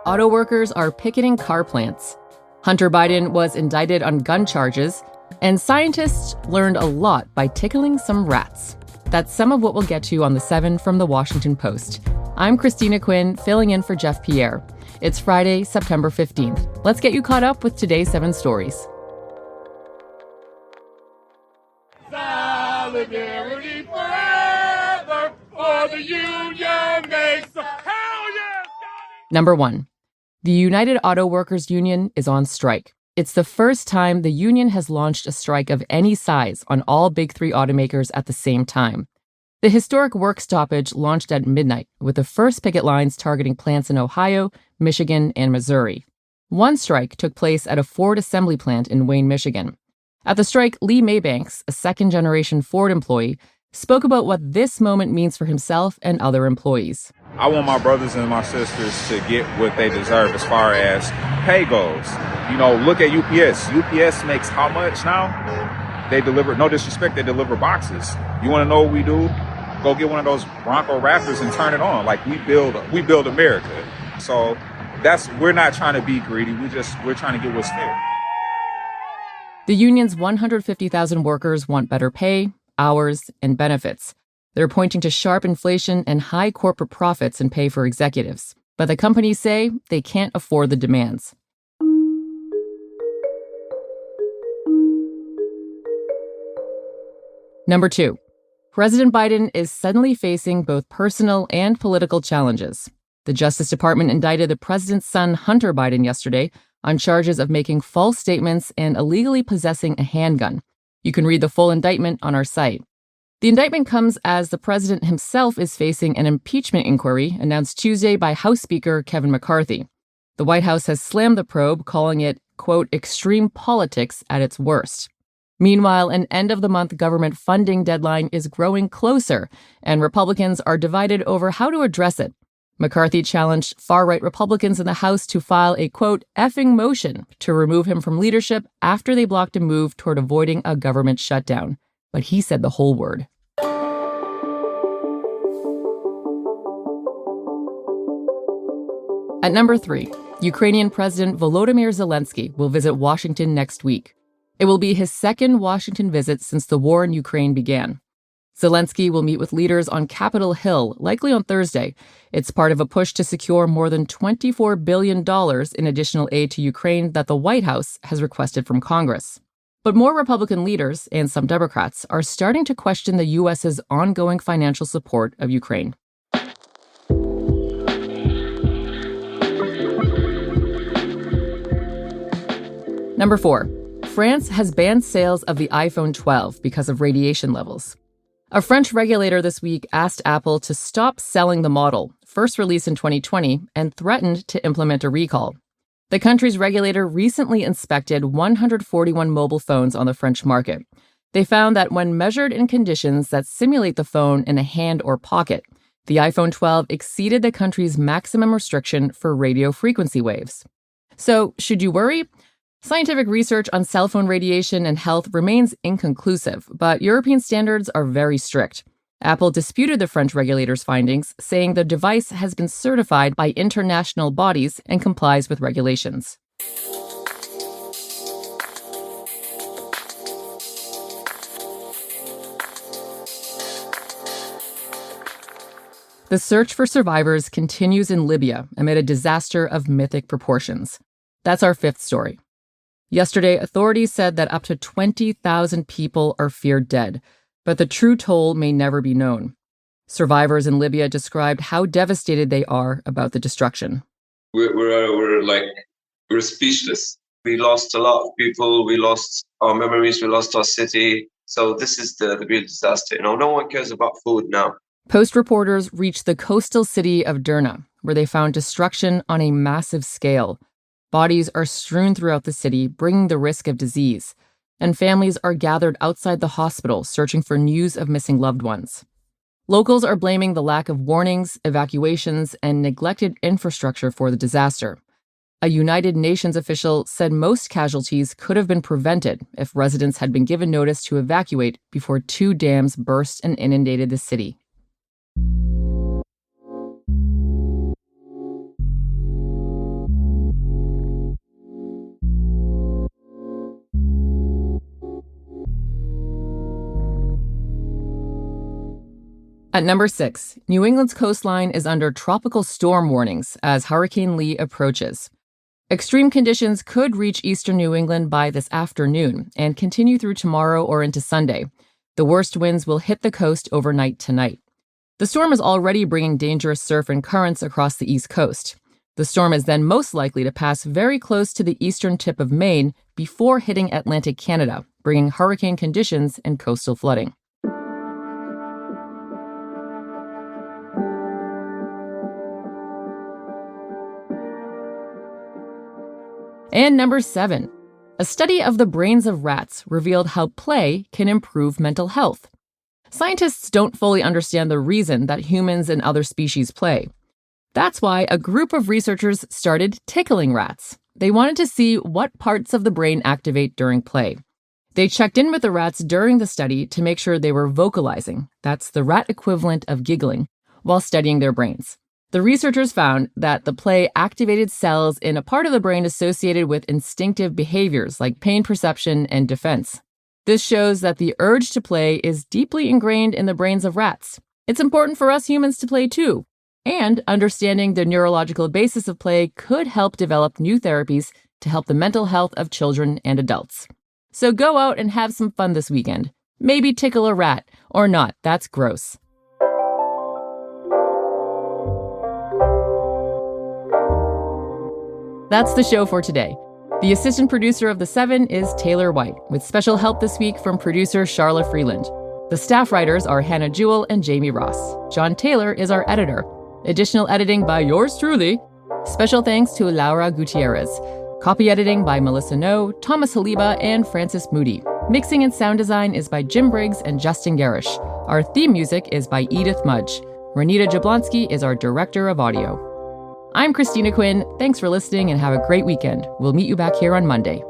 auto workers are picketing car plants. Hunter Biden was indicted on gun charges, and scientists learned a lot by tickling some rats. That's some of what we'll get to on The 7 from The Washington Post. I'm Christina Quinn, filling in for Jeff Pierre. It's Friday, September 15th. Let's get you caught up with today's 7 stories. Solidarity forever, for the union makes a hell yeah! Number 1. The United Auto Workers Union is on strike. It's the first time the union has launched a strike of any size on all big three automakers at the same time. The historic work stoppage launched at midnight, with the first picket lines targeting plants in Ohio, Michigan, and Missouri. One strike took place at a Ford assembly plant in Wayne, Michigan. At the strike, Lee Maybanks, a second-generation Ford employee, spoke about what this moment means for himself and other employees. I want my brothers and my sisters to get what they deserve as far as pay goes. You know, look at UPS. UPS makes how much now? They deliver, no disrespect, they deliver boxes. You want to know what we do? Go get one of those Bronco Raptors and turn it on. Like, we build America. So we're not trying to be greedy. We're trying to get what's fair. The union's 150,000 workers want better pay, hours, and benefits. They're pointing to sharp inflation and high corporate profits and pay for executives. But the companies say they can't afford the demands. Number 2. President Biden is suddenly facing both personal and political challenges. The Justice Department indicted the president's son, Hunter Biden, yesterday on charges of making false statements and illegally possessing a handgun. You can read the full indictment on our site. The indictment comes as the president himself is facing an impeachment inquiry announced Tuesday by House Speaker Kevin McCarthy. The White House has slammed the probe, calling it, quote, extreme politics at its worst. Meanwhile, an end-of-the-month government funding deadline is growing closer, and Republicans are divided over how to address it. McCarthy challenged far-right Republicans in the House to file a, quote, effing motion to remove him from leadership after they blocked a move toward avoiding a government shutdown. But he said the whole word. At number 3, Ukrainian President Volodymyr Zelensky will visit Washington next week. It will be his second Washington visit since the war in Ukraine began. Zelensky will meet with leaders on Capitol Hill, likely on Thursday. It's part of a push to secure more than $24 billion in additional aid to Ukraine that the White House has requested from Congress. But more Republican leaders, and some Democrats, are starting to question the U.S.'s ongoing financial support of Ukraine. Number 4. France has banned sales of the iPhone 12 because of radiation levels. A French regulator this week asked Apple to stop selling the model, first released in 2020, and threatened to implement a recall. The country's regulator recently inspected 141 mobile phones on the French market. They found that when measured in conditions that simulate the phone in a hand or pocket, the iPhone 12 exceeded the country's maximum restriction for radio frequency waves. So, should you worry? Scientific research on cell phone radiation and health remains inconclusive, but European standards are very strict. Apple disputed the French regulator's findings, saying the device has been certified by international bodies and complies with regulations. The search for survivors continues in Libya amid a disaster of mythic proportions. That's our 5th story. Yesterday, authorities said that up to 20,000 people are feared dead, but the true toll may never be known. Survivors in Libya described how devastated they are about the destruction. We're speechless. We lost a lot of people. We lost our memories. We lost our city. So this is the real disaster. No one cares about food now. Post reporters reached the coastal city of Derna, where they found destruction on a massive scale. Bodies are strewn throughout the city, bringing the risk of disease, and families are gathered outside the hospital searching for news of missing loved ones. Locals are blaming the lack of warnings, evacuations, and neglected infrastructure for the disaster. A United Nations official said most casualties could have been prevented if residents had been given notice to evacuate before 2 dams burst and inundated the city. At number 6, New England's coastline is under tropical storm warnings as Hurricane Lee approaches. Extreme conditions could reach eastern New England by this afternoon and continue through tomorrow or into Sunday. The worst winds will hit the coast overnight tonight. The storm is already bringing dangerous surf and currents across the East Coast. The storm is then most likely to pass very close to the eastern tip of Maine before hitting Atlantic Canada, bringing hurricane conditions and coastal flooding. And number 7, a study of the brains of rats revealed how play can improve mental health. Scientists don't fully understand the reason that humans and other species play. That's why a group of researchers started tickling rats. They wanted to see what parts of the brain activate during play. They checked in with the rats during the study to make sure they were vocalizing, that's the rat equivalent of giggling, while studying their brains. The researchers found that the play activated cells in a part of the brain associated with instinctive behaviors like pain perception and defense. This shows that the urge to play is deeply ingrained in the brains of rats. It's important for us humans to play too, and understanding the neurological basis of play could help develop new therapies to help the mental health of children and adults. So go out and have some fun this weekend. Maybe tickle a rat, or not, that's gross. That's the show for today. The assistant producer of The 7 is Taylor White, with special help this week from producer Charla Freeland. The staff writers are Hannah Jewell and Jamie Ross. John Taylor is our editor. Additional editing by yours truly. Special thanks to Laura Gutierrez. Copy editing by Melissa No, Thomas Haliba, and Francis Moody. Mixing and sound design is by Jim Briggs and Justin Garish. Our theme music is by Edith Mudge. Renita Jablonski is our director of audio. I'm Christina Quinn. Thanks for listening and have a great weekend. We'll meet you back here on Monday.